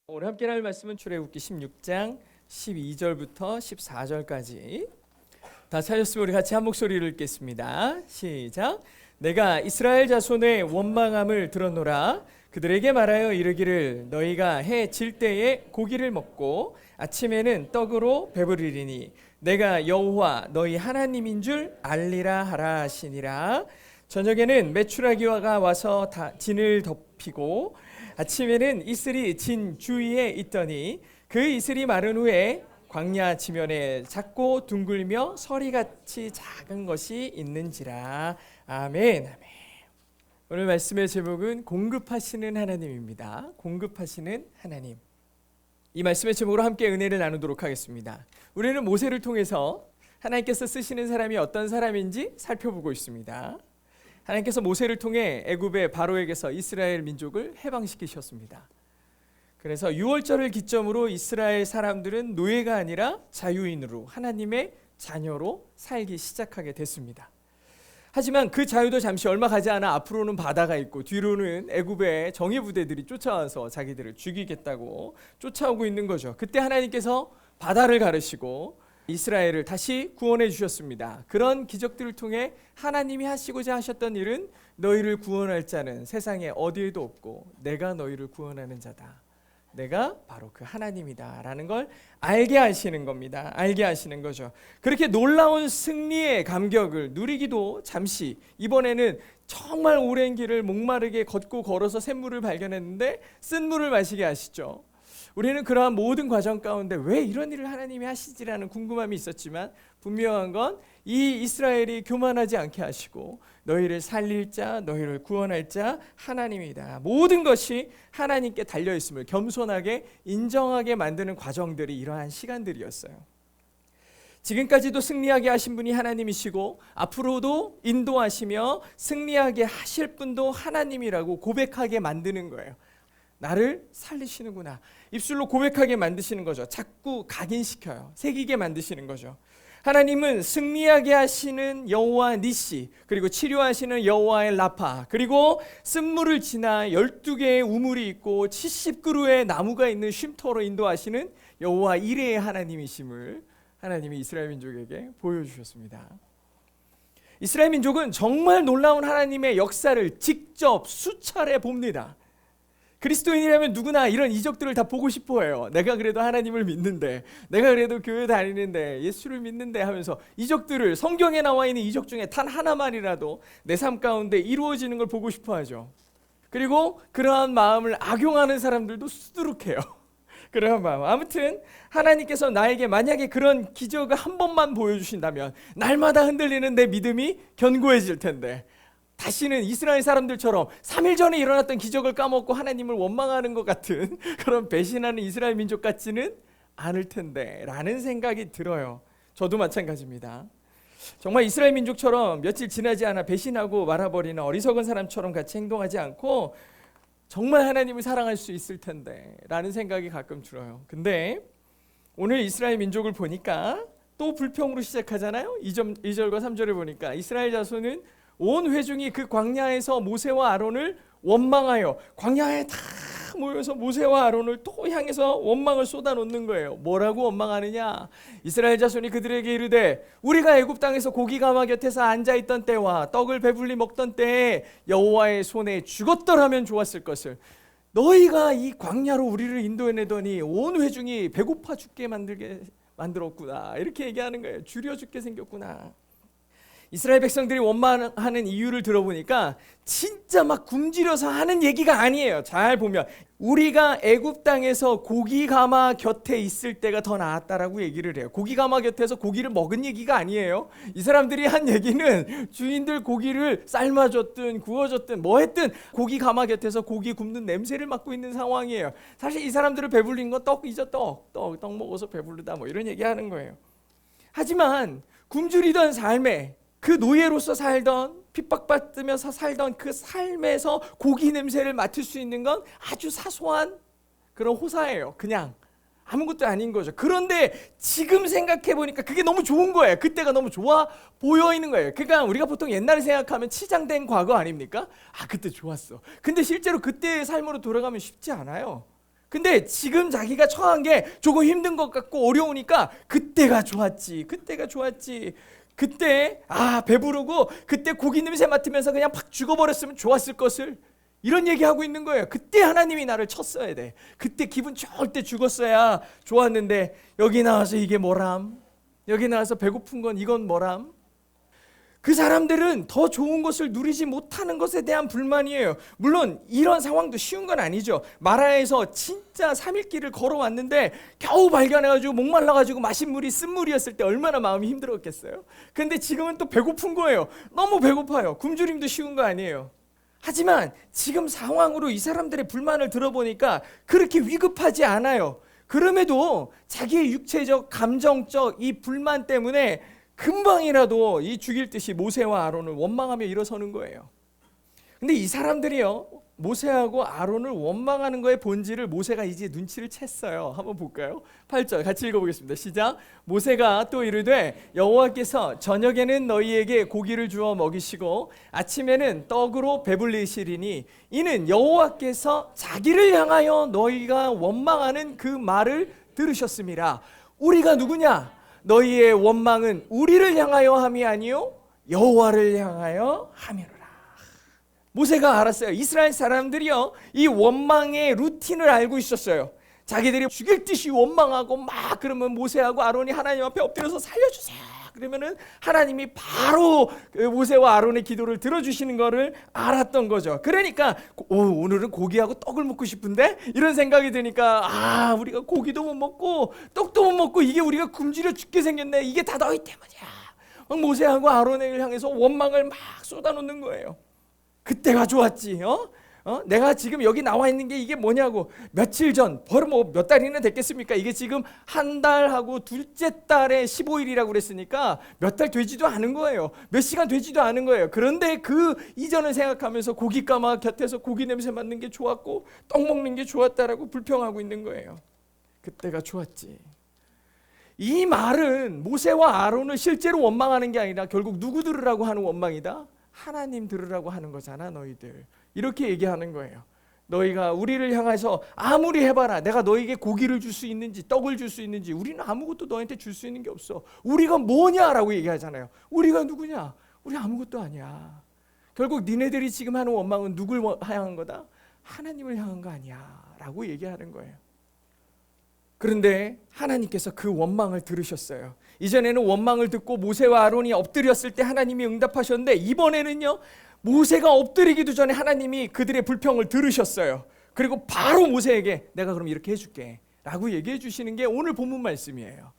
오늘 함께 할 말씀은 출애굽기 16장 12절부터 14절까지. 다 찾았으면 우리 같이 한 목소리를 읽겠습니다. 시작. 내가 이스라엘 자손의 원망함을 들었노라. 그들에게 말하여 이르기를 너희가 해 질 때에 고기를 먹고 아침에는 떡으로 배부르리니 내가 여호와 너희 하나님인 줄 알리라 하라 하시니라. 저녁에는 메추라기가 와서 진을 덮이고 아침에는 이슬이 진 주위에 있더니 그 이슬이 마른 후에 광야 지면에 작고 둥글며 서리같이 작은 것이 있는지라. 아멘. 아멘. 오늘 말씀의 제목은 공급하시는 하나님입니다. 공급하시는 하나님. 이 말씀의 제목으로 함께 은혜를 나누도록 하겠습니다. 우리는 모세를 통해서 하나님께서 쓰시는 사람이 어떤 사람인지 살펴보고 있습니다. 하나님께서 모세를 통해 애굽의 바로에게서 이스라엘 민족을 해방시키셨습니다. 그래서 6월절을 기점으로 이스라엘 사람들은 노예가 아니라 자유인으로 하나님의 자녀로 살기 시작하게 됐습니다. 하지만 그 자유도 잠시 얼마 가지 않아 앞으로는 바다가 있고 뒤로는 애굽의 정예 부대들이 쫓아와서 자기들을 죽이겠다고 쫓아오고 있는 거죠. 그때 하나님께서 바다를 가르시고 이스라엘을 다시 구원해 주셨습니다. 그런 기적들을 통해 하나님이 하시고자 하셨던 일은 너희를 구원할 자는 세상에 어디에도 없고 내가 너희를 구원하는 자다. 내가 바로 그 하나님이다 라는 걸 알게 하시는 겁니다. 알게 하시는 거죠. 그렇게 놀라운 승리의 감격을 누리기도 잠시, 이번에는 정말 오랜 길을 목마르게 걷고 걸어서 샘물을 발견했는데 쓴물을 마시게 하시죠. 우리는 그러한 모든 과정 가운데 왜 이런 일을 하나님이 하시지라는 궁금함이 있었지만 분명한 건 이 이스라엘이 교만하지 않게 하시고 너희를 살릴 자, 너희를 구원할 자 하나님이다. 모든 것이 하나님께 달려있음을 겸손하게 인정하게 만드는 과정들이 이러한 시간들이었어요. 지금까지도 승리하게 하신 분이 하나님이시고 앞으로도 인도하시며 승리하게 하실 분도 하나님이라고 고백하게 만드는 거예요. 나를 살리시는구나. 입술로 고백하게 만드시는 거죠. 자꾸 각인시켜요. 새기게 만드시는 거죠. 하나님은 승리하게 하시는 여호와 니시, 그리고 치료하시는 여호와의 라파, 그리고 쓴물을 지나 12개의 우물이 있고 70그루의 나무가 있는 쉼터로 인도하시는 여호와 이레의 하나님이심을 하나님이 이스라엘 민족에게 보여주셨습니다. 이스라엘 민족은 정말 놀라운 하나님의 역사를 직접 수차례 봅니다. 그리스도인이라면 누구나 이런 이적들을 다 보고 싶어해요. 내가 그래도 하나님을 믿는데, 내가 그래도 교회 다니는데, 예수를 믿는데 하면서 이적들을, 성경에 나와 있는 이적 중에 단 하나만이라도 내 삶 가운데 이루어지는 걸 보고 싶어하죠. 그리고 그러한 마음을 악용하는 사람들도 수두룩해요. 그러한 마음. 아무튼 하나님께서 나에게 만약에 그런 기적을 한 번만 보여주신다면 날마다 흔들리는 내 믿음이 견고해질 텐데, 다시는 이스라엘 사람들처럼 3일 전에 일어났던 기적을 까먹고 하나님을 원망하는 것 같은 그런 배신하는 이스라엘 민족 같지는 않을 텐데 라는 생각이 들어요. 저도 마찬가지입니다. 정말 이스라엘 민족처럼 며칠 지나지 않아 배신하고 말아버리는 어리석은 사람처럼 같이 행동하지 않고 정말 하나님을 사랑할 수 있을 텐데 라는 생각이 가끔 들어요. 근데 오늘 이스라엘 민족을 보니까 또 불평으로 시작하잖아요. 2절과 3절을 보니까 이스라엘 자손은 온 회중이 그 광야에서 모세와 아론을 원망하여 광야에 다 모여서 모세와 아론을 또 향해서 원망을 쏟아놓는 거예요. 뭐라고 원망하느냐? 이스라엘 자손이 그들에게 이르되 우리가 애굽 땅에서 고기 가마 곁에서 앉아있던 때와 떡을 배불리 먹던 때에 여호와의 손에 죽었더라면 좋았을 것을 너희가 이 광야로 우리를 인도해내더니 온 회중이 배고파 죽게 만들었구나. 이렇게 얘기하는 거예요. 줄여 죽게 생겼구나. 이스라엘 백성들이 원망하는 이유를 들어보니까 진짜 막 굶주려서 하는 얘기가 아니에요. 잘 보면 우리가 애굽 땅에서 고기 가마 곁에 있을 때가 더 나았다라고 얘기를 해요. 고기 가마 곁에서 고기를 먹은 얘기가 아니에요. 이 사람들이 한 얘기는 주인들 고기를 삶아줬든 구워줬든 뭐 했든 고기 가마 곁에서 고기 굽는 냄새를 맡고 있는 상황이에요. 사실 이 사람들을 배불린 건 떡이죠. 떡 먹어서 배부르다 뭐 이런 얘기하는 거예요. 하지만 굶주리던 삶에 그 노예로서 살던, 핍박받으면서 살던 그 삶에서 고기 냄새를 맡을 수 있는 건 아주 사소한 그런 호사예요. 그냥 아무것도 아닌 거죠. 그런데 지금 생각해 보니까 그게 너무 좋은 거예요. 그때가 너무 좋아 보여 있는 거예요. 그러니까 우리가 보통 옛날을 생각하면 치장된 과거 아닙니까? 아, 그때 좋았어. 근데 실제로 그때의 삶으로 돌아가면 쉽지 않아요. 근데 지금 자기가 처한 게 조금 힘든 것 같고 어려우니까 그때가 좋았지. 그때 배부르고 그때 고기 냄새 맡으면서 그냥 팍 죽어버렸으면 좋았을 것을, 이런 얘기하고 있는 거예요. 그때 하나님이 나를 쳤어야 돼. 그때 기분 좋을 때 죽었어야 좋았는데 여기 나와서 이게 뭐람? 여기 나와서 배고픈 건 이건 뭐람? 그 사람들은 더 좋은 것을 누리지 못하는 것에 대한 불만이에요. 물론 이런 상황도 쉬운 건 아니죠. 마라에서 진짜 3일 길을 걸어왔는데 겨우 발견해가지고 목말라가지고 마신 물이 쓴물이었을 때 얼마나 마음이 힘들었겠어요. 근데 지금은 또 배고픈 거예요. 너무 배고파요. 굶주림도 쉬운 거 아니에요. 하지만 지금 상황으로 이 사람들의 불만을 들어보니까 그렇게 위급하지 않아요. 그럼에도 자기의 육체적, 감정적 이 불만 때문에 금방이라도 이 죽일 듯이 모세와 아론을 원망하며 일어서는 거예요. 근데 이 사람들이요, 모세하고 아론을 원망하는 거의 본질을 모세가 이제 눈치를 챘어요. 한번 볼까요? 8절 같이 읽어보겠습니다. 시작. 모세가 또 이르되 여호와께서 저녁에는 너희에게 고기를 주어 먹이시고 아침에는 떡으로 배불리시리니 이는 여호와께서 자기를 향하여 너희가 원망하는 그 말을 들으셨음이라. 우리가 누구냐? 너희의 원망은 우리를 향하여 함이 아니요 여호와를 향하여 함이로라. 모세가 알았어요. 이스라엘 사람들이요, 이 원망의 루틴을 알고 있었어요. 자기들이 죽일 듯이 원망하고 막 그러면 모세하고 아론이 하나님 앞에 엎드려서 살려주세요. 그러면은 하나님이 바로 모세와 아론의 기도를 들어주시는 거를 알았던 거죠. 그러니까 오늘은 고기하고 떡을 먹고 싶은데 이런 생각이 드니까 우리가 고기도 못 먹고 떡도 못 먹고 이게 우리가 굶주려 죽게 생겼네. 이게 다 너희 때문이야. 모세하고 아론을 향해서 원망을 막 쏟아놓는 거예요. 그때가 좋았지. 내가 지금 여기 나와 있는 게 이게 뭐냐고. 며칠 전, 벌써 뭐 몇 달이나 됐겠습니까? 이게 지금 한 달하고 둘째 달에 15일이라고 그랬으니까 몇 달 되지도 않은 거예요. 몇 시간 되지도 않은 거예요. 그런데 그 이전을 생각하면서 고기 까마 곁에서 고기 냄새 맡는 게 좋았고 떡 먹는 게 좋았다라고 불평하고 있는 거예요. 그때가 좋았지. 이 말은 모세와 아론을 실제로 원망하는 게 아니라 결국 누구 들으라고 하는 원망이다? 하나님 들으라고 하는 거잖아, 너희들. 이렇게 얘기하는 거예요. 너희가 우리를 향해서 아무리 해봐라. 내가 너희에게 고기를 줄 수 있는지 떡을 줄 수 있는지 우리는 아무것도 너한테 줄 수 있는 게 없어. 우리가 뭐냐라고 얘기하잖아요. 우리가 누구냐? 우리 아무것도 아니야. 결국 니네들이 지금 하는 원망은 누굴 향한 거다? 하나님을 향한 거 아니야 라고 얘기하는 거예요. 그런데 하나님께서 그 원망을 들으셨어요. 이전에는 원망을 듣고 모세와 아론이 엎드렸을 때 하나님이 응답하셨는데 이번에는요, 모세가 엎드리기도 전에 하나님이 그들의 불평을 들으셨어요. 그리고 바로 모세에게 내가 그럼 이렇게 해줄게 라고 얘기해 주시는 게 오늘 본문 말씀이에요.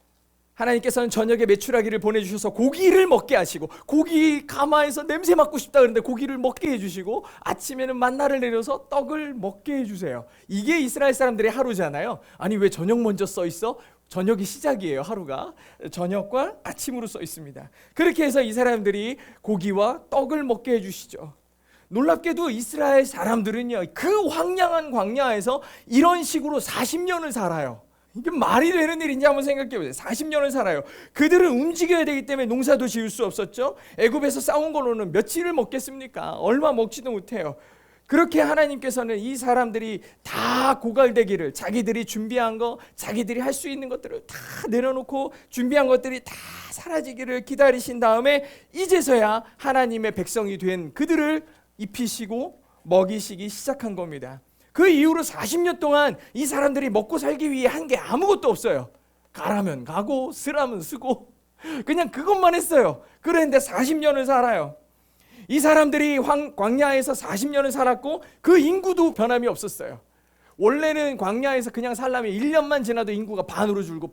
하나님께서는 저녁에 메추라기를 보내주셔서 고기를 먹게 하시고, 고기 가마에서 냄새 맡고 싶다 그러는데 고기를 먹게 해주시고, 아침에는 만나를 내려서 떡을 먹게 해주세요. 이게 이스라엘 사람들의 하루잖아요. 아니 왜 저녁 먼저 써 있어? 저녁이 시작이에요. 하루가 저녁과 아침으로 써 있습니다. 그렇게 해서 이 사람들이 고기와 떡을 먹게 해주시죠. 놀랍게도 이스라엘 사람들은요, 그 황량한 광야에서 이런 식으로 40년을 살아요. 이게 말이 되는 일인지 한번 생각해 보세요. 40년을 살아요. 그들은 움직여야 되기 때문에 농사도 지을 수 없었죠. 애굽에서 싸운 걸로는 며칠을 먹겠습니까? 얼마 먹지도 못해요. 그렇게 하나님께서는 이 사람들이 다 고갈되기를, 자기들이 준비한 거, 자기들이 할 수 있는 것들을 다 내려놓고 준비한 것들이 다 사라지기를 기다리신 다음에 이제서야 하나님의 백성이 된 그들을 입히시고 먹이시기 시작한 겁니다. 그 이후로 40년 동안 이 사람들이 먹고 살기 위해 한 게 아무것도 없어요. 가라면 가고 쓰라면 쓰고 그냥 그것만 했어요. 그런데 40년을 살아요. 이 사람들이 광야에서 40년을 살았고 그 인구도 변함이 없었어요. 원래는 광야에서 그냥 살려면 1년만 지나도 인구가 반으로 줄고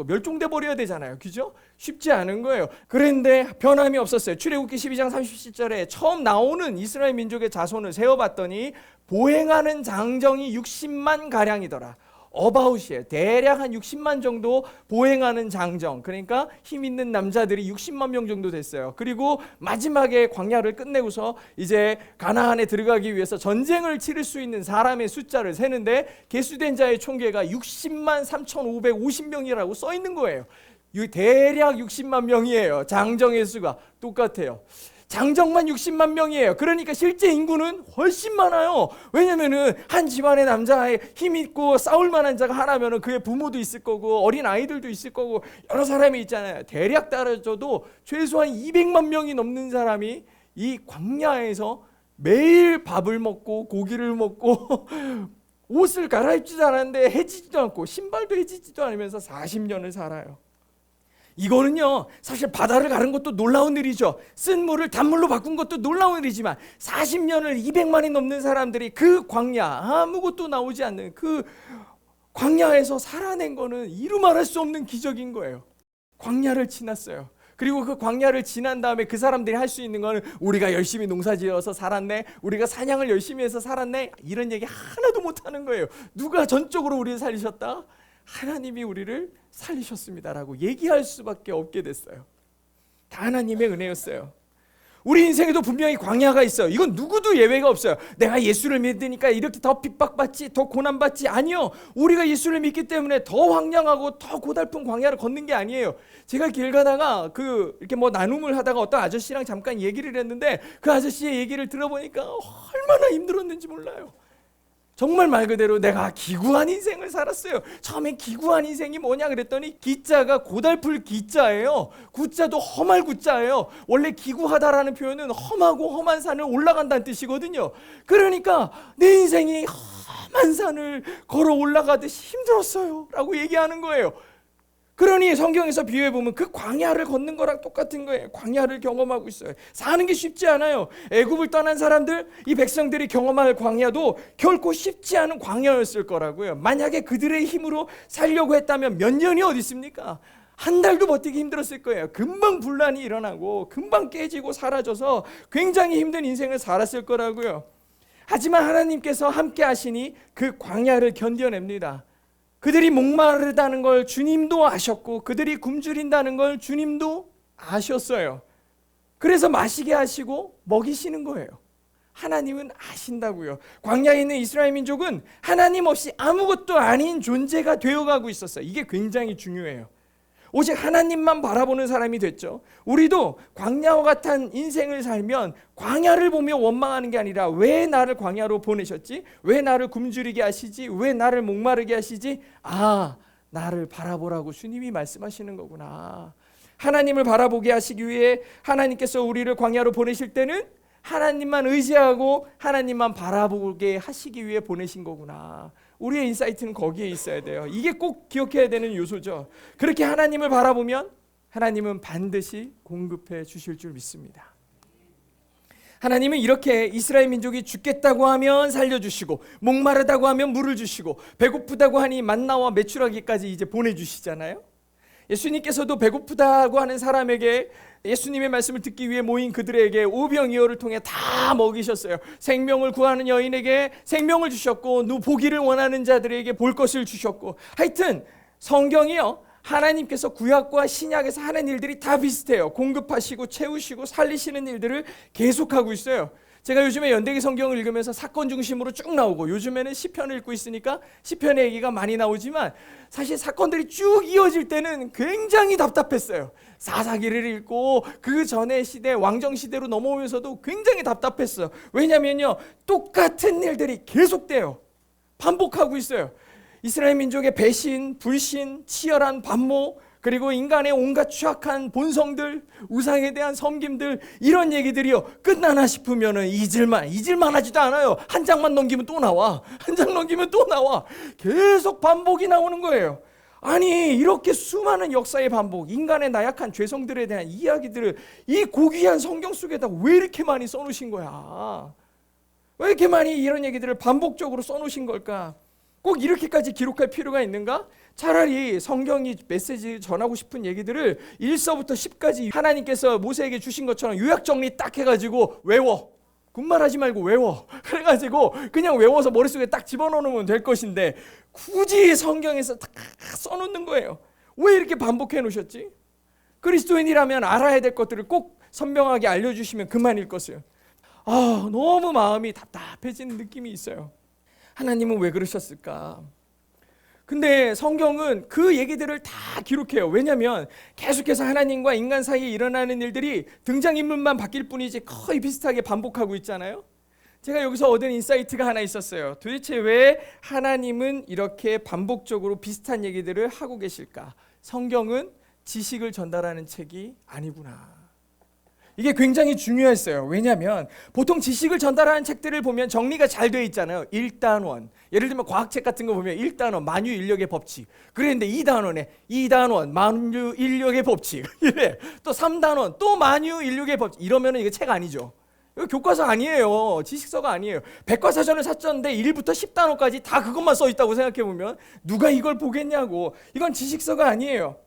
멸종돼 버려야 되잖아요. 그죠? 쉽지 않은 거예요. 그런데 변함이 없었어요. 출애굽기 12장 37절에 처음 나오는 이스라엘 민족의 자손을 세어봤더니 보행하는 장정이 60만 가량이더라. 어바웃이에요. 대략 한 60만 정도 보행하는 장정, 그러니까 힘 있는 남자들이 60만 명 정도 됐어요. 그리고 마지막에 광야를 끝내고서 이제 가나안에 들어가기 위해서 전쟁을 치를 수 있는 사람의 숫자를 세는데 계수된 자의 총계가 60만 3,550명이라고 써 있는 거예요. 대략 60만 명이에요. 장정의 수가 똑같아요. 장정만 60만 명이에요. 그러니까 실제 인구는 훨씬 많아요. 왜냐면은 한 집안의 남자의 힘 있고 싸울 만한 자가 하나면은 그의 부모도 있을 거고 어린 아이들도 있을 거고 여러 사람이 있잖아요. 대략 따져도 최소한 200만 명이 넘는 사람이 이 광야에서 매일 밥을 먹고 고기를 먹고 옷을 갈아입지도 않았는데 해지지도 않고 신발도 해지지도 않으면서 40년을 살아요. 이거는요, 사실 바다를 가른 것도 놀라운 일이죠. 쓴 물을 단물로 바꾼 것도 놀라운 일이지만 40년을 200만이 넘는 사람들이 그 광야, 아무것도 나오지 않는 그 광야에서 살아낸 거는 이루 말할 수 없는 기적인 거예요. 광야를 지났어요. 그리고 그 광야를 지난 다음에 그 사람들이 할 수 있는 거는 우리가 열심히 농사지어서 살았네, 우리가 사냥을 열심히 해서 살았네, 이런 얘기 하나도 못하는 거예요. 누가 전적으로 우리를 살리셨다? 하나님이 우리를 살리셨습니다라고 얘기할 수밖에 없게 됐어요. 다 하나님의 은혜였어요. 우리 인생에도 분명히 광야가 있어요. 이건 누구도 예외가 없어요. 내가 예수를 믿으니까 이렇게 더 핍박받지, 더 고난받지. 아니요. 우리가 예수를 믿기 때문에 더 황량하고 더 고달픈 광야를 걷는 게 아니에요. 제가 길 가다가 이렇게 나눔을 하다가 어떤 아저씨랑 잠깐 얘기를 했는데 그 아저씨의 얘기를 들어보니까 얼마나 힘들었는지 몰라요. 정말 말 그대로 내가 기구한 인생을 살았어요. 처음에 기구한 인생이 뭐냐 그랬더니 기자가 고달플 기자예요. 구자도 험할 구자예요. 원래 기구하다라는 표현은 험하고 험한 산을 올라간다는 뜻이거든요. 그러니까 내 인생이 험한 산을 걸어 올라가듯이 힘들었어요 라고 얘기하는 거예요. 그러니 성경에서 비유해보면 그 광야를 걷는 거랑 똑같은 거예요. 광야를 경험하고 있어요. 사는 게 쉽지 않아요. 애굽을 떠난 사람들, 이 백성들이 경험할 광야도 결코 쉽지 않은 광야였을 거라고요. 만약에 그들의 힘으로 살려고 했다면 몇 년이 어디 있습니까? 한 달도 버티기 힘들었을 거예요. 금방 분란이 일어나고 금방 깨지고 사라져서 굉장히 힘든 인생을 살았을 거라고요. 하지만 하나님께서 함께 하시니 그 광야를 견뎌냅니다. 그들이 목마르다는 걸 주님도 아셨고 그들이 굶주린다는 걸 주님도 아셨어요. 그래서 마시게 하시고 먹이시는 거예요. 하나님은 아신다고요. 광야에 있는 이스라엘 민족은 하나님 없이 아무것도 아닌 존재가 되어가고 있었어요. 이게 굉장히 중요해요. 오직 하나님만 바라보는 사람이 됐죠. 우리도 광야와 같은 인생을 살면 광야를 보며 원망하는 게 아니라 왜 나를 광야로 보내셨지? 왜 나를 굶주리게 하시지? 왜 나를 목마르게 하시지? 나를 바라보라고 주님이 말씀하시는 거구나. 하나님을 바라보게 하시기 위해 하나님께서 우리를 광야로 보내실 때는 하나님만 의지하고 하나님만 바라보게 하시기 위해 보내신 거구나. 우리의 인사이트는 거기에 있어야 돼요. 이게 꼭 기억해야 되는 요소죠. 그렇게 하나님을 바라보면 하나님은 반드시 공급해 주실 줄 믿습니다. 하나님은 이렇게 이스라엘 민족이 죽겠다고 하면 살려주시고 목마르다고 하면 물을 주시고 배고프다고 하니 만나와 메추라기까지 이제 보내주시잖아요. 예수님께서도 배고프다고 하는 사람에게 예수님의 말씀을 듣기 위해 모인 그들에게 오병이어를 통해 다 먹이셨어요. 생명을 구하는 여인에게 생명을 주셨고 보기를 원하는 자들에게 볼 것을 주셨고, 하여튼 성경이요, 하나님께서 구약과 신약에서 하는 일들이 다 비슷해요. 공급하시고 채우시고 살리시는 일들을 계속하고 있어요. 제가 요즘에 연대기 성경을 읽으면서 사건 중심으로 쭉 나오고, 요즘에는 시편을 읽고 있으니까 시편의 얘기가 많이 나오지만 사실 사건들이 쭉 이어질 때는 굉장히 답답했어요. 사사기를 읽고 그 전의 시대, 왕정시대로 넘어오면서도 굉장히 답답했어요. 왜냐면요, 똑같은 일들이 계속돼요. 반복하고 있어요. 이스라엘 민족의 배신, 불신, 치열한 반모, 그리고 인간의 온갖 추악한 본성들, 우상에 대한 섬김들, 이런 얘기들이요, 끝나나 싶으면은 잊을만 하지도 않아요. 한 장만 넘기면 또 나와. 한 장 넘기면 또 나와. 계속 반복이 나오는 거예요. 아니, 이렇게 수많은 역사의 반복, 인간의 나약한 죄성들에 대한 이야기들을 이 고귀한 성경 속에다 왜 이렇게 많이 써놓으신 거야? 왜 이렇게 많이 이런 얘기들을 반복적으로 써놓으신 걸까? 꼭 이렇게까지 기록할 필요가 있는가? 차라리 성경이 메시지 전하고 싶은 얘기들을 1서부터 10까지 하나님께서 모세에게 주신 것처럼 요약 정리 딱 해가지고 외워. 군말하지 말고 외워. 그래가지고 그냥 외워서 머릿속에 딱 집어넣으면 될 것인데 굳이 성경에서 다 써놓는 거예요. 왜 이렇게 반복해 놓으셨지? 그리스도인이라면 알아야 될 것들을 꼭 선명하게 알려주시면 그만일 것을. 너무 마음이 답답해지는 느낌이 있어요. 하나님은 왜 그러셨을까? 근데 성경은 그 얘기들을 다 기록해요. 왜냐하면 계속해서 하나님과 인간 사이에 일어나는 일들이 등장인물만 바뀔 뿐이지 거의 비슷하게 반복하고 있잖아요. 제가 여기서 얻은 인사이트가 하나 있었어요. 도대체 왜 하나님은 이렇게 반복적으로 비슷한 얘기들을 하고 계실까? 성경은 지식을 전달하는 책이 아니구나. 이게 굉장히 중요했어요. 왜냐하면 보통 지식을 전달하는 책들을 보면 정리가 잘 되어 있잖아요. 1단원. 예를 들면 과학책 같은 거 보면 1단원 만유인력의 법칙. 그런데 2단원에 2단원 만유인력의 법칙. 이래. 또 3단원 또 만유인력의 법칙. 이러면 이게 책 아니죠. 이거 교과서 아니에요. 지식서가 아니에요. 백과사전을 샀었는데 1부터 10단원까지 다 그것만 써 있다고 생각해 보면 누가 이걸 보겠냐고. 이건 지식서가 아니에요.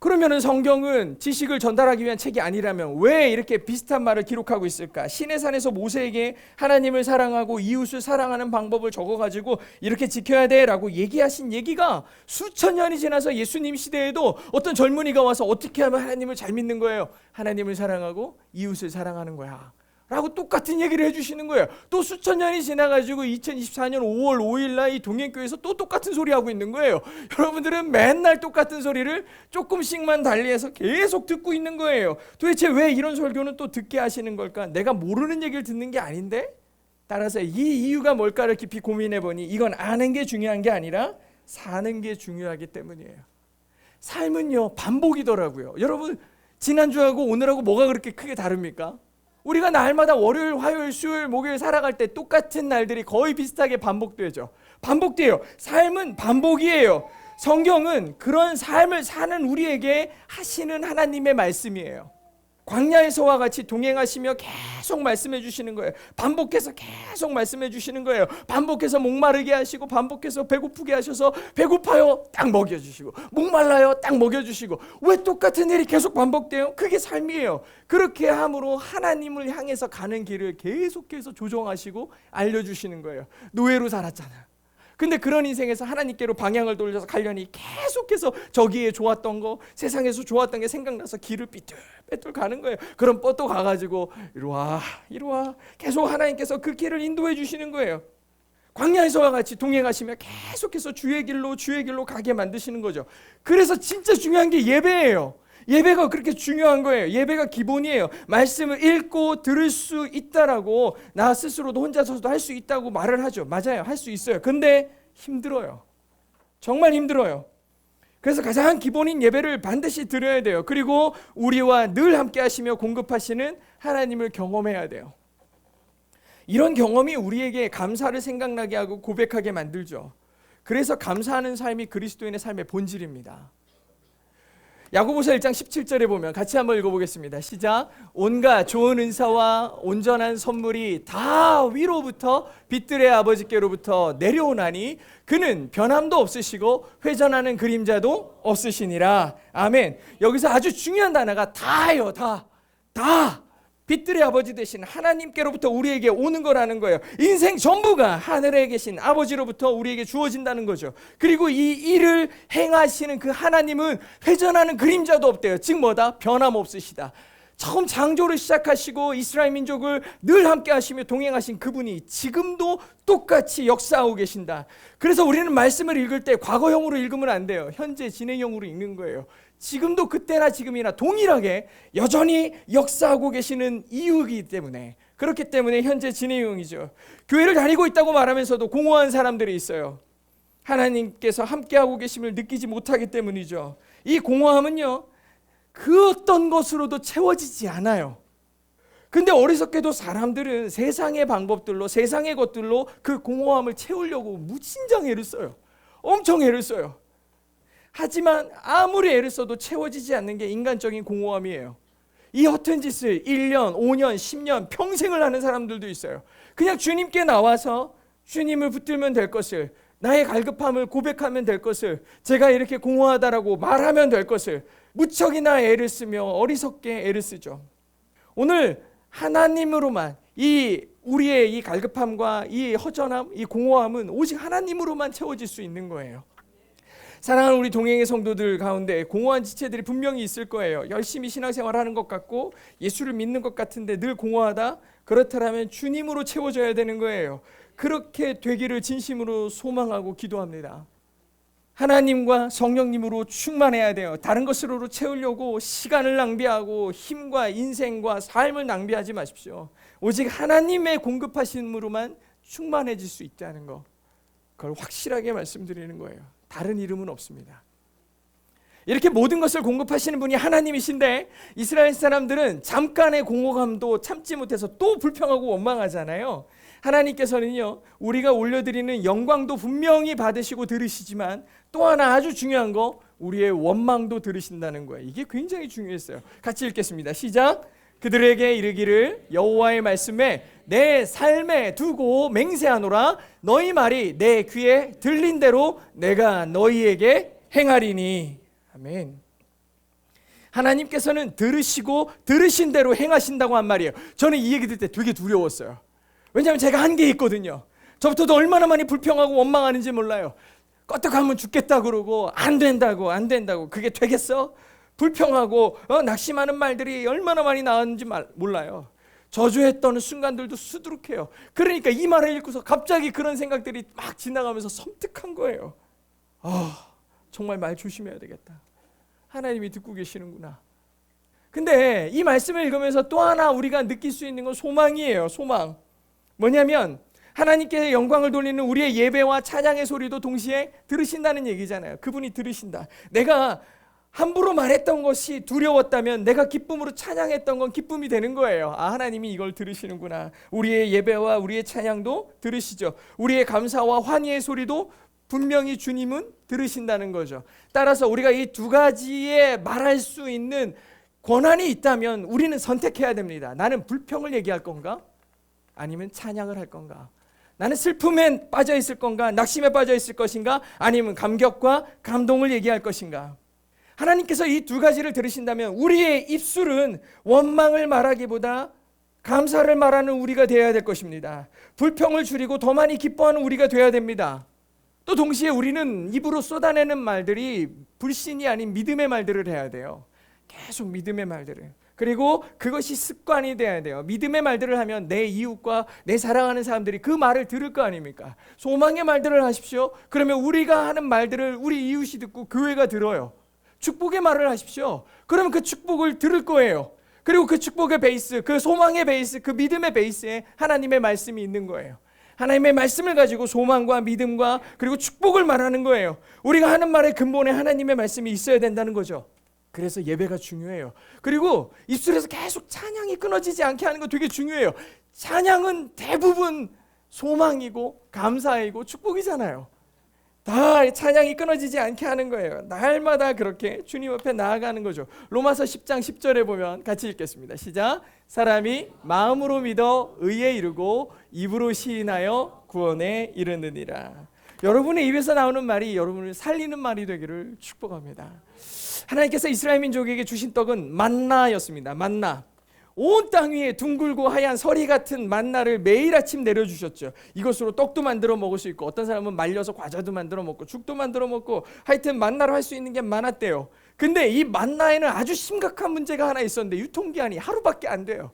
그러면은 성경은 지식을 전달하기 위한 책이 아니라면 왜 이렇게 비슷한 말을 기록하고 있을까? 시내산에서 모세에게 하나님을 사랑하고 이웃을 사랑하는 방법을 적어가지고 이렇게 지켜야 돼라고 얘기하신 얘기가 수천 년이 지나서 예수님 시대에도 어떤 젊은이가 와서 어떻게 하면 하나님을 잘 믿는 거예요? 하나님을 사랑하고 이웃을 사랑하는 거야 라고 똑같은 얘기를 해주시는 거예요. 또 수천 년이 지나가지고 2024년 5월 5일 날 이 동행교회에서 또 똑같은 소리 하고 있는 거예요. 여러분들은 맨날 똑같은 소리를 조금씩만 달리해서 계속 듣고 있는 거예요. 도대체 왜 이런 설교는 또 듣게 하시는 걸까? 내가 모르는 얘기를 듣는 게 아닌데? 따라서 이 이유가 뭘까를 깊이 고민해 보니 이건 아는 게 중요한 게 아니라 사는 게 중요하기 때문이에요. 삶은요 반복이더라고요. 여러분 지난주하고 오늘하고 뭐가 그렇게 크게 다릅니까? 우리가 날마다 월요일, 화요일, 수요일, 목요일 살아갈 때 똑같은 날들이 거의 비슷하게 반복되죠. 반복돼요. 삶은 반복이에요. 성경은 그런 삶을 사는 우리에게 하시는 하나님의 말씀이에요. 광야에서와 같이 동행하시며 계속 말씀해 주시는 거예요. 반복해서 계속 말씀해 주시는 거예요. 반복해서 목마르게 하시고 반복해서 배고프게 하셔서 배고파요 딱 먹여주시고 목말라요 딱 먹여주시고 왜 똑같은 일이 계속 반복돼요? 그게 삶이에요. 그렇게 함으로 하나님을 향해서 가는 길을 계속해서 조정하시고 알려주시는 거예요. 노예로 살았잖아요. 근데 그런 인생에서 하나님께로 방향을 돌려서 가려니 계속해서 저기에 좋았던 거 세상에서 좋았던 게 생각나서 길을 삐뚤빼뚤 가는 거예요. 그럼 뻗도 가가지고 이리 와 계속 하나님께서 그 길을 인도해 주시는 거예요. 광야에서와 같이 동행하시며 계속해서 주의 길로 가게 만드시는 거죠. 그래서 진짜 중요한 게 예배예요. 예배가 그렇게 중요한 거예요. 예배가 기본이에요. 말씀을 읽고 들을 수 있다라고 나 스스로도 혼자서도 할 수 있다고 말을 하죠. 맞아요. 할 수 있어요. 근데 힘들어요. 정말 힘들어요. 그래서 가장 기본인 예배를 반드시 드려야 돼요. 그리고 우리와 늘 함께 하시며 공급하시는 하나님을 경험해야 돼요. 이런 경험이 우리에게 감사를 생각나게 하고 고백하게 만들죠. 그래서 감사하는 삶이 그리스도인의 삶의 본질입니다. 야고보서 1장 17절에 보면 같이 한번 읽어보겠습니다. 시작. 온갖 좋은 은사와 온전한 선물이 다 위로부터 빛들의 아버지께로부터 내려오나니 그는 변함도 없으시고 회전하는 그림자도 없으시니라. 아멘. 여기서 아주 중요한 단어가 다예요. 다. 빛들의 아버지 되신 하나님께로부터 우리에게 오는 거라는 거예요. 인생 전부가 하늘에 계신 아버지로부터 우리에게 주어진다는 거죠. 그리고 이 일을 행하시는 그 하나님은 회전하는 그림자도 없대요. 즉 뭐다? 변함없으시다. 처음 창조를 시작하시고 이스라엘 민족을 늘 함께 하시며 동행하신 그분이 지금도 똑같이 역사하고 계신다. 그래서 우리는 말씀을 읽을 때 과거형으로 읽으면 안 돼요. 현재 진행형으로 읽는 거예요. 지금도 그때나 지금이나 동일하게 여전히 역사하고 계시는 이유이기 때문에, 그렇기 때문에 현재 진행형이죠. 교회를 다니고 있다고 말하면서도 공허한 사람들이 있어요. 하나님께서 함께하고 계심을 느끼지 못하기 때문이죠. 이 공허함은요 그 어떤 것으로도 채워지지 않아요. 근데 어리석게도 사람들은 세상의 방법들로, 세상의 것들로 그 공허함을 채우려고 무진장 애를 써요. 엄청 애를 써요. 하지만 아무리 애를 써도 채워지지 않는 게 인간적인 공허함이에요. 이 허튼 짓을 1년, 5년, 10년, 평생을 하는 사람들도 있어요. 그냥 주님께 나와서 주님을 붙들면 될 것을, 나의 갈급함을 고백하면 될 것을, 제가 이렇게 공허하다라고 말하면 될 것을 무척이나 애를 쓰며 어리석게 애를 쓰죠. 오늘 하나님으로만, 우리의 이 갈급함과 이 허전함, 이 공허함은 오직 하나님으로만 채워질 수 있는 거예요. 사랑하는 우리 동행의 성도들 가운데 공허한 지체들이 분명히 있을 거예요. 열심히 신앙생활하는 것 같고 예수를 믿는 것 같은데 늘 공허하다? 그렇다면 주님으로 채워져야 되는 거예요. 그렇게 되기를 진심으로 소망하고 기도합니다. 하나님과 성령님으로 충만해야 돼요. 다른 것으로 채우려고 시간을 낭비하고 힘과 인생과 삶을 낭비하지 마십시오. 오직 하나님의 공급하심으로만 충만해질 수 있다는 거, 그걸 확실하게 말씀드리는 거예요. 다른 이름은 없습니다. 이렇게 모든 것을 공급하시는 분이 하나님이신데 이스라엘 사람들은 잠깐의 공허감도 참지 못해서 또 불평하고 원망하잖아요. 하나님께서는요, 우리가 올려드리는 영광도 분명히 받으시고 들으시지만 또 하나 아주 중요한 거, 우리의 원망도 들으신다는 거예요. 이게 굉장히 중요했어요. 같이 읽겠습니다. 시작. 그들에게 이르기를 여호와의 말씀에 내 삶에 두고 맹세하노라. 너희 말이 내 귀에 들린 대로 내가 너희에게 행하리니. 아멘. 하나님께서는 들으시고 들으신 대로 행하신다고 한 말이에요. 저는 이 얘기 들을 때 되게 두려웠어요. 왜냐하면 제가 한계 있거든요. 저부터도 얼마나 많이 불평하고 원망하는지 몰라요. 껐떡하면 죽겠다 그러고 안 된다고 그게 되겠어? 불평하고 낙심하는 말들이 얼마나 많이 나왔는지 몰라요. 저주했던 순간들도 수두룩해요. 그러니까 이 말을 읽고서 갑자기 그런 생각들이 막 지나가면서 섬뜩한 거예요. 정말 말 조심해야 되겠다. 하나님이 듣고 계시는구나. 근데 이 말씀을 읽으면서 또 하나 우리가 느낄 수 있는 건 소망이에요. 소망. 뭐냐면 하나님께 영광을 돌리는 우리의 예배와 찬양의 소리도 동시에 들으신다는 얘기잖아요. 그분이 들으신다. 내가 함부로 말했던 것이 두려웠다면 내가 기쁨으로 찬양했던 건 기쁨이 되는 거예요. 하나님이 이걸 들으시는구나. 우리의 예배와 우리의 찬양도 들으시죠. 우리의 감사와 환희의 소리도 분명히 주님은 들으신다는 거죠. 따라서 우리가 이 두 가지에 말할 수 있는 권한이 있다면 우리는 선택해야 됩니다. 나는 불평을 얘기할 건가? 아니면 찬양을 할 건가? 나는 슬픔에 빠져 있을 건가? 낙심에 빠져 있을 것인가? 아니면 감격과 감동을 얘기할 것인가? 하나님께서 이 두 가지를 들으신다면 우리의 입술은 원망을 말하기보다 감사를 말하는 우리가 되어야 될 것입니다. 불평을 줄이고 더 많이 기뻐하는 우리가 되어야 됩니다. 또 동시에 우리는 입으로 쏟아내는 말들이 불신이 아닌 믿음의 말들을 해야 돼요. 계속 믿음의 말들을. 그리고 그것이 습관이 돼야 돼요. 믿음의 말들을 하면 내 이웃과 내 사랑하는 사람들이 그 말을 들을 거 아닙니까? 소망의 말들을 하십시오. 그러면 우리가 하는 말들을 우리 이웃이 듣고 교회가 들어요. 축복의 말을 하십시오. 그러면 그 축복을 들을 거예요. 그리고 그 축복의 베이스, 그 소망의 베이스, 그 믿음의 베이스에 하나님의 말씀이 있는 거예요. 하나님의 말씀을 가지고 소망과 믿음과 그리고 축복을 말하는 거예요. 우리가 하는 말의 근본에 하나님의 말씀이 있어야 된다는 거죠. 그래서 예배가 중요해요. 그리고 입술에서 계속 찬양이 끊어지지 않게 하는 거 되게 중요해요. 찬양은 대부분 소망이고 감사이고 축복이잖아요. 다 찬양이 끊어지지 않게 하는 거예요. 날마다 그렇게 주님 앞에 나아가는 거죠. 로마서 10장 10절에 보면 같이 읽겠습니다. 시작. 사람이 마음으로 믿어 의에 이르고 입으로 시인하여 구원에 이르느니라. 여러분의 입에서 나오는 말이 여러분을 살리는 말이 되기를 축복합니다. 하나님께서 이스라엘 민족에게 주신 떡은 만나였습니다. 만나. 온 땅 위에 둥글고 하얀 서리 같은 만나를 매일 아침 내려주셨죠. 이것으로 떡도 만들어 먹을 수 있고 어떤 사람은 말려서 과자도 만들어 먹고 죽도 만들어 먹고 하여튼 만나로 할 수 있는 게 많았대요. 근데 이 만나에는 아주 심각한 문제가 하나 있었는데 유통기한이 하루밖에 안 돼요.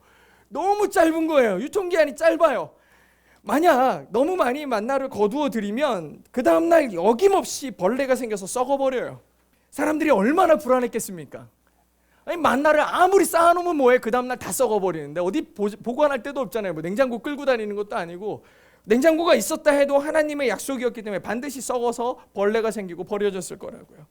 너무 짧은 거예요. 유통기한이 짧아요. 만약 너무 많이 만나를 거두어 드리면 그 다음날 어김없이 벌레가 생겨서 썩어버려요. 사람들이 얼마나 불안했겠습니까? 아니 만나를 아무리 쌓아놓으면 뭐해? 그 다음날 다 썩어버리는데 어디 보관할 데도 없잖아요. 뭐 냉장고 끌고 다니는 것도 아니고 냉장고가 있었다 해도 하나님의 약속이었기 때문에 반드시 썩어서 벌레가 생기고 버려졌을 거라고요.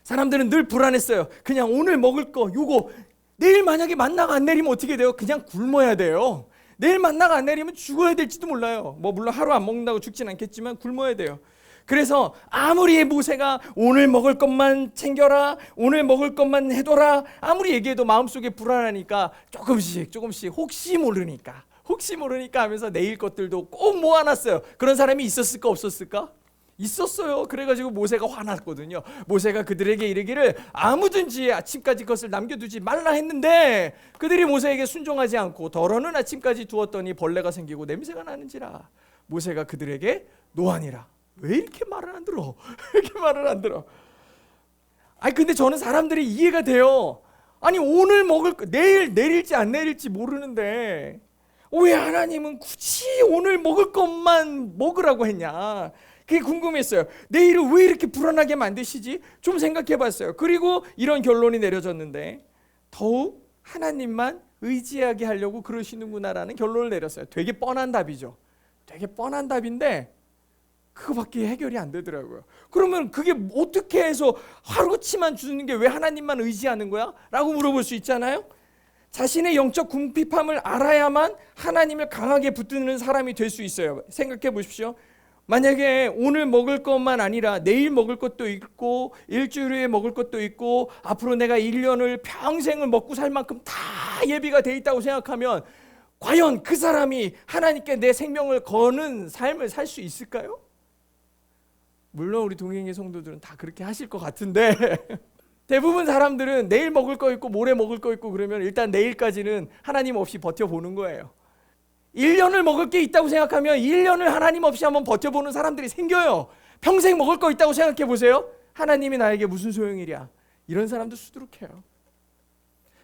사람들은 늘 불안했어요. 그냥 오늘 먹을 거 요거 내일 만약에 만나가 안 내리면 어떻게 돼요? 그냥 굶어야 돼요. 내일 만나가 안 내리면 죽어야 될지도 몰라요. 뭐 물론 하루 안 먹는다고 죽진 않겠지만 굶어야 돼요. 그래서 아무리 모세가 오늘 먹을 것만 챙겨라, 오늘 먹을 것만 해둬라 아무리 얘기해도 마음속에 불안하니까 조금씩 혹시 모르니까 하면서 내일 것들도 꼭 모아놨어요. 그런 사람이 있었을까 없었을까? 있었어요. 그래가지고 모세가 화났거든요. 모세가 그들에게 이르기를 아무든지 아침까지 것을 남겨두지 말라 했는데 그들이 모세에게 순종하지 않고 덜어는 아침까지 두었더니 벌레가 생기고 냄새가 나는지라. 모세가 그들에게 노하니라. 왜 이렇게 말을 안 들어? 이렇게 말을 안 들어. 아니 근데 저는 사람들이 이해가 돼요. 아니 오늘 먹을 거 내일 내릴지 안 내릴지 모르는데 왜 하나님은 굳이 오늘 먹을 것만 먹으라고 했냐? 그게 궁금했어요. 내 일을 왜 이렇게 불안하게 만드시지? 좀 생각해 봤어요. 그리고 이런 결론이 내려졌는데 더욱 하나님만 의지하게 하려고 그러시는구나라는 결론을 내렸어요. 되게 뻔한 답이죠. 되게 뻔한 답인데 그거밖에 해결이 안 되더라고요. 그러면 그게 어떻게 해서 하루치만 주는 게 왜 하나님만 의지하는 거야? 라고 물어볼 수 있잖아요. 자신의 영적 궁핍함을 알아야만 하나님을 강하게 붙드는 사람이 될 수 있어요. 생각해 보십시오. 만약에 오늘 먹을 것만 아니라 내일 먹을 것도 있고 일주일 후에 먹을 것도 있고 앞으로 내가 1년을 평생을 먹고 살 만큼 다 예비가 돼 있다고 생각하면 과연 그 사람이 하나님께 내 생명을 거는 삶을 살 수 있을까요? 물론 우리 동행의 성도들은 다 그렇게 하실 것 같은데 대부분 사람들은 내일 먹을 거 있고 모레 먹을 거 있고 그러면 일단 내일까지는 하나님 없이 버텨보는 거예요. 1년을 먹을 게 있다고 생각하면 1년을 하나님 없이 한번 버텨보는 사람들이 생겨요. 평생 먹을 거 있다고 생각해 보세요. 하나님이 나에게 무슨 소용이랴. 이런 사람도 수두룩해요.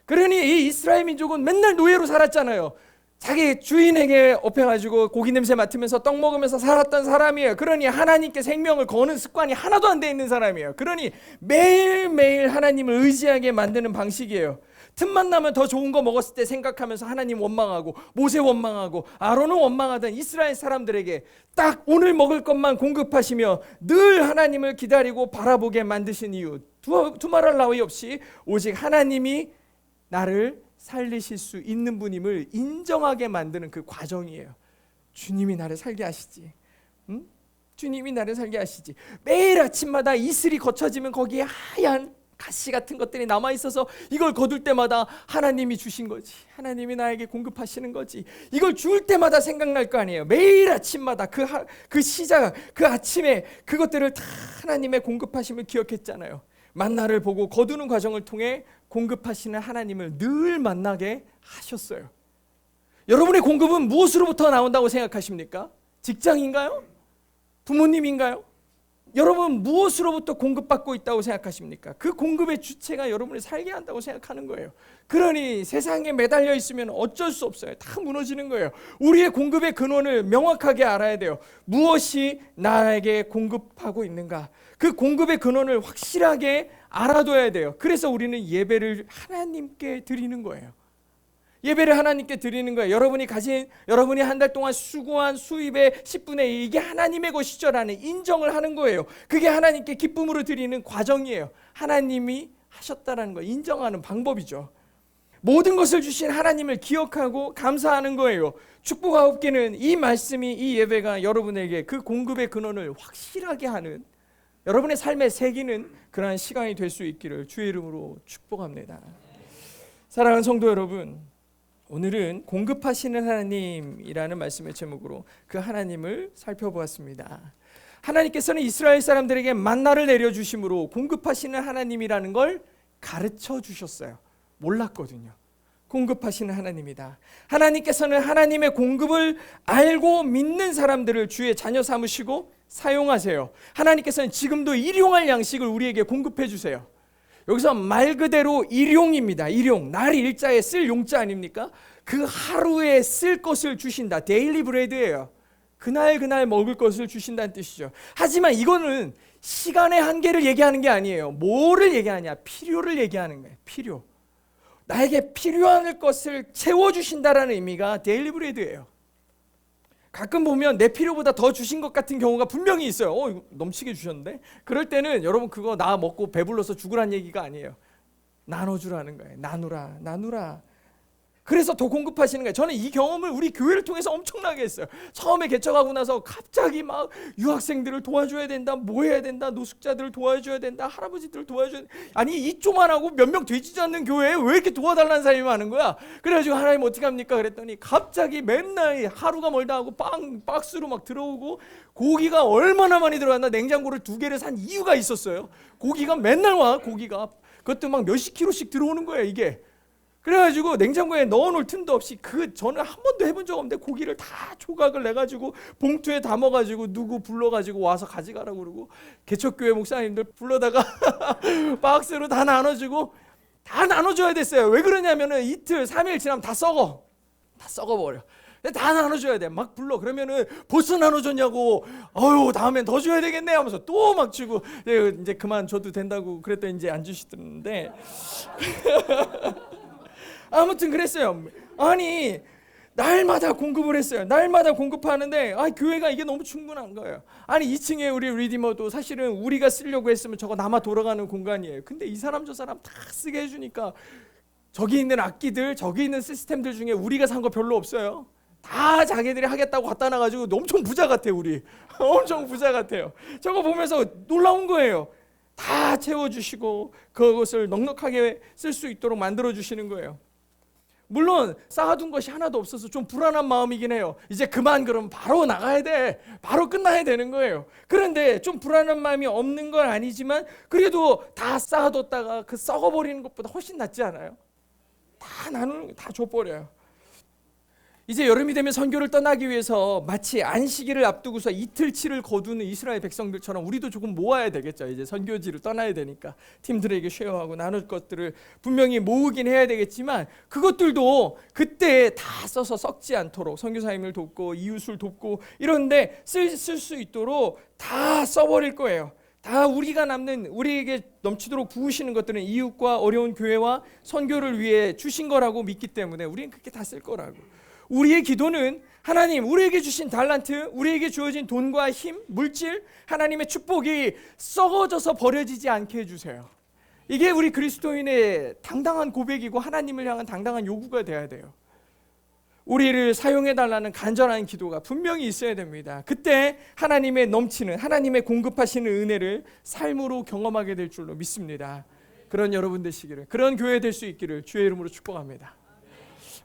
그러니 이 이스라엘 민족은 맨날 노예로 살았잖아요. 자기 주인에게 업혀가지고 고기 냄새 맡으면서 떡 먹으면서 살았던 사람이에요. 그러니 하나님께 생명을 거는 습관이 하나도 안 돼 있는 사람이에요. 그러니 매일매일 하나님을 의지하게 만드는 방식이에요. 틈만 나면 더 좋은 거 먹었을 때 생각하면서 하나님 원망하고 모세 원망하고 아론은 원망하던 이스라엘 사람들에게 딱 오늘 먹을 것만 공급하시며 늘 하나님을 기다리고 바라보게 만드신 이유, 두말할 나위 없이 오직 하나님이 나를 살리실 수 있는 분임을 인정하게 만드는 그 과정이에요. 주님이 나를 살게 하시지. 응? 주님이 나를 살게 하시지. 매일 아침마다 이슬이 거쳐지면 거기에 하얀 가시 같은 것들이 남아있어서 이걸 거둘 때마다 하나님이 주신 거지. 하나님이 나에게 공급하시는 거지. 이걸 줄 때마다 생각날 거 아니에요. 매일 아침마다 그 시작, 그 아침에 그것들을 다 하나님의 공급하심을 기억했잖아요. 만나를 보고 거두는 과정을 통해 공급하시는 하나님을 늘 만나게 하셨어요. 여러분의 공급은 무엇으로부터 나온다고 생각하십니까? 직장인가요? 부모님인가요? 여러분 무엇으로부터 공급받고 있다고 생각하십니까? 그 공급의 주체가 여러분을 살게 한다고 생각하는 거예요. 그러니 세상에 매달려 있으면 어쩔 수 없어요. 다 무너지는 거예요. 우리의 공급의 근원을 명확하게 알아야 돼요. 무엇이 나에게 공급하고 있는가? 그 공급의 근원을 확실하게 알아둬야 돼요. 그래서 우리는 예배를 하나님께 드리는 거예요. 예배를 하나님께 드리는 거예요. 여러분이 한 달 동안 수고한 수입의 10분의 1 이게 하나님의 것이죠라는 인정을 하는 거예요. 그게 하나님께 기쁨으로 드리는 과정이에요. 하나님이 하셨다라는 거 인정하는 방법이죠. 모든 것을 주신 하나님을 기억하고 감사하는 거예요. 축복 9개는 이 말씀이, 이 예배가 여러분에게 그 공급의 근원을 확실하게 하는, 여러분의 삶에 새기는 그러한 시간이 될 수 있기를 주의 이름으로 축복합니다. 사랑하는 성도 여러분, 오늘은 공급하시는 하나님이라는 말씀의 제목으로 그 하나님을 살펴보았습니다. 하나님께서는 이스라엘 사람들에게 만나를 내려주심으로 공급하시는 하나님이라는 걸 가르쳐 주셨어요. 몰랐거든요. 공급하시는 하나님이다. 하나님께서는 하나님의 공급을 알고 믿는 사람들을 주의 자녀 삼으시고 사용하세요. 하나님께서는 지금도 일용할 양식을 우리에게 공급해 주세요. 여기서 말 그대로 일용입니다. 일용. 날 일자에 쓸 용자 아닙니까? 그 하루에 쓸 것을 주신다. 데일리 브레드예요. 그날 먹을 것을 주신다는 뜻이죠. 하지만 이거는 시간의 한계를 얘기하는 게 아니에요. 뭐를 얘기하냐? 필요를 얘기하는 거예요. 필요. 나에게 필요한 것을 채워주신다라는 의미가 데일리 브레드예요. 가끔 보면 내 필요보다 더 주신 것 같은 경우가 분명히 있어요. 이거 넘치게 주셨는데? 그럴 때는 여러분 그거 나 먹고 배불러서 죽으란 얘기가 아니에요. 나눠주라는 거예요. 나누라. 그래서 더 공급하시는 거예요. 저는 이 경험을 우리 교회를 통해서 엄청나게 했어요. 처음에 개척하고 나서 갑자기 막 유학생들을 도와줘야 된다, 뭐 해야 된다, 노숙자들을 도와줘야 된다, 할아버지들을 도와줘야 된다. 아니 이 조만하고 몇 명 되지도 않는 교회에 왜 이렇게 도와달라는 사람이 많은 거야. 그래가지고 하나님 어떻게 합니까? 그랬더니 갑자기 맨날 하루가 멀다 하고 박스로 막 들어오고, 고기가 얼마나 많이 들어갔나. 냉장고를 2개를 산 이유가 있었어요. 고기가 맨날 와. 고기가 그것도 막 몇십 킬로씩 들어오는 거예요 이게. 그래가지고 냉장고에 넣어놓을 틈도 없이, 저는 한 번도 해본 적 없는데 고기를 다 조각을 내가지고 봉투에 담아가지고 누구 불러가지고 와서 가져가라고 그러고, 개척교회 목사님들 불러다가 박스로 다 나눠주고, 다 나눠줘야 됐어요. 왜 그러냐면은 이틀 3일 지나면 다 썩어버려. 다 나눠줘야 돼. 막 불러. 그러면은 벌써 나눠줬냐고. 어유 다음엔 더 줘야 되겠네 하면서 또 막 주고 이제 그만 줘도 된다고 그랬더니 이제 안 주시던데. 아무튼 그랬어요. 아니 날마다 공급을 했어요. 날마다 공급하는데 교회가 이게 너무 충분한 거예요. 아니 2층에 우리 리디머도 사실은 우리가 쓰려고 했으면 저거 남아 돌아가는 공간이에요. 근데 이 사람 저 사람 다 쓰게 해주니까 저기 있는 악기들, 저기 있는 시스템들 중에 우리가 산 거 별로 없어요. 다 자기들이 하겠다고 갖다 놔가지고 엄청 부자 같아요. 우리 엄청 부자 같아요. 저거 보면서 놀라운 거예요. 다 채워주시고 그것을 넉넉하게 쓸 수 있도록 만들어주시는 거예요. 물론 쌓아둔 것이 하나도 없어서 좀 불안한 마음이긴 해요. 이제 그만 그럼 바로 나가야 돼. 바로 끝나야 되는 거예요. 그런데 좀 불안한 마음이 없는 건 아니지만 그래도 다 쌓아뒀다가 그 썩어버리는 것보다 훨씬 낫지 않아요? 다 나누는 다 줘버려요. 이제 여름이 되면 선교를 떠나기 위해서 마치 안식일을 앞두고서 이틀치를 거두는 이스라엘 백성들처럼 우리도 조금 모아야 되겠죠. 이제 선교지를 떠나야 되니까 팀들에게 쉐어하고 나눌 것들을 분명히 모으긴 해야 되겠지만 그것들도 그때 다 써서 썩지 않도록 선교사님을 돕고 이웃을 돕고 이런데 쓸 수 있도록 다 써버릴 거예요. 다 우리가 남는 우리에게 넘치도록 부으시는 것들은 이웃과 어려운 교회와 선교를 위해 주신 거라고 믿기 때문에 우리는 그렇게 다 쓸 거라고. 우리의 기도는 하나님 우리에게 주신 달란트, 우리에게 주어진 돈과 힘, 물질, 하나님의 축복이 썩어져서 버려지지 않게 해주세요. 이게 우리 그리스도인의 당당한 고백이고 하나님을 향한 당당한 요구가 돼야 돼요. 우리를 사용해달라는 간절한 기도가 분명히 있어야 됩니다. 그때 하나님의 넘치는 하나님의 공급하시는 은혜를 삶으로 경험하게 될 줄로 믿습니다. 그런 여러분 되시기를, 그런 교회 될 수 있기를 주의 이름으로 축복합니다.